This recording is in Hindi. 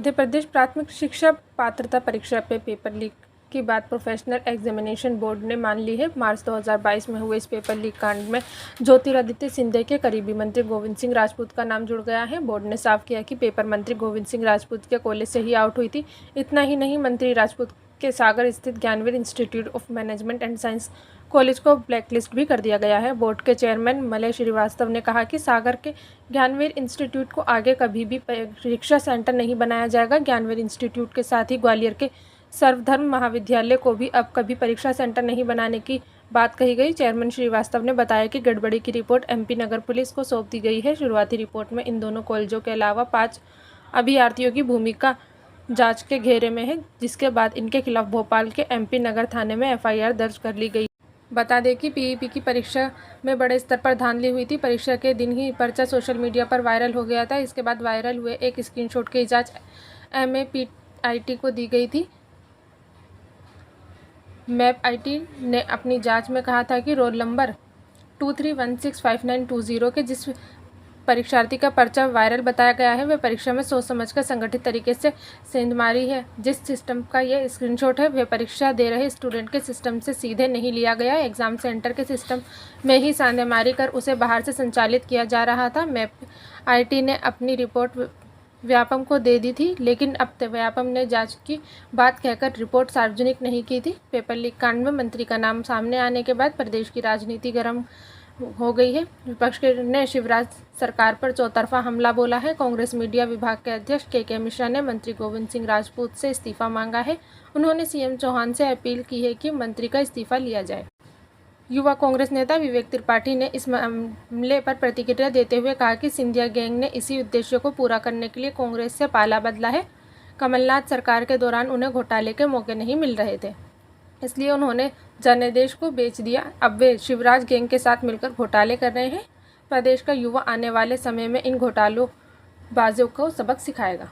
मध्य प्रदेश प्राथमिक शिक्षा पात्रता परीक्षा पे पेपर लीक की बात प्रोफेशनल एग्जामिनेशन बोर्ड ने मान ली है। मार्च 2022 में हुए इस पेपर लीक कांड में ज्योतिरादित्य सिंधिया के करीबी मंत्री गोविंद सिंह राजपूत का नाम जुड़ गया है। बोर्ड ने साफ किया कि पेपर मंत्री गोविंद सिंह राजपूत के कॉलेज से ही आउट हुई थी। इतना ही नहीं, मंत्री राजपूत के सागर स्थित Gyanveer institute of management and science college को ब्लैकलिस्ट भी कर दिया गया है। बोर्ड के चेयरमैन मलय श्रीवास्तव ने कहा कि सागर के ज्ञानवीर इंस्टीट्यूट को आगे कभी भी परीक्षा सेंटर नहीं बनाया जाएगा। ज्ञानवीर इंस्टीट्यूट के साथ ही ग्वालियर के सर्वधर्म महाविद्यालय को भी अब कभी परीक्षा सेंटर नहीं बनाने की बात कही गई। चेयरमैन श्रीवास्तव ने बताया कि गड़बड़ी की रिपोर्ट एमपी नगर पुलिस को सौंप दी गई है। शुरुआती रिपोर्ट में इन दोनों कॉलेजों के अलावा 5 अभ्यर्थियों की भूमिका जांच के घेरे में है, जिसके बाद इनके खिलाफ भोपाल के एमपी नगर थाने में एफआईआर दर्ज कर ली गई। बता दें कि पीईटी की परीक्षा में बड़े स्तर पर धांधली हुई थी। परीक्षा के दिन ही पर्चा सोशल मीडिया पर वायरल हो गया था। इसके बाद वायरल हुए एक स्क्रीनशॉट की जांच MAPIT को दी गई थी। MAPIT ने अपनी जांच में कहा था कि रोल नंबर 23165920 के जिस परीक्षार्थी का पर्चा वायरल बताया गया है, वह परीक्षा में सोच समझकर संगठित तरीके से सेंधमारी है। जिस सिस्टम का यह स्क्रीनशॉट है, वह परीक्षा दे रहे स्टूडेंट के सिस्टम से सीधे नहीं लिया गया। एग्जाम सेंटर के सिस्टम में ही सेंधमारी कर उसे बाहर से संचालित किया जा रहा था। MAPIT ने अपनी रिपोर्ट व्यापम को दे दी थी, लेकिन अब तक व्यापम ने जांच की बात कहकर रिपोर्ट सार्वजनिक नहीं की थी। पेपर लीक कांड में मंत्री का नाम सामने आने के बाद प्रदेश की राजनीति गर्म हो गई है। विपक्ष ने शिवराज सरकार पर चौतरफा हमला बोला है। कांग्रेस मीडिया विभाग के अध्यक्ष के मिश्रा ने मंत्री गोविंद सिंह राजपूत से इस्तीफा मांगा है। उन्होंने सीएम चौहान से अपील की है कि मंत्री का इस्तीफा लिया जाए। युवा कांग्रेस नेता विवेक त्रिपाठी ने इस मामले पर प्रतिक्रिया देते हुए कहा कि सिंधिया गैंग ने इसी उद्देश्य को पूरा करने के लिए कांग्रेस से पाला बदला है। कमलनाथ सरकार के दौरान उन्हें घोटाले के मौके नहीं मिल रहे थे, इसलिए उन्होंने जनादेश को बेच दिया। अब वे शिवराज गैंग के साथ मिलकर घोटाले कर रहे हैं। प्रदेश का युवा आने वाले समय में इन घोटालों बाजों को सबक सिखाएगा।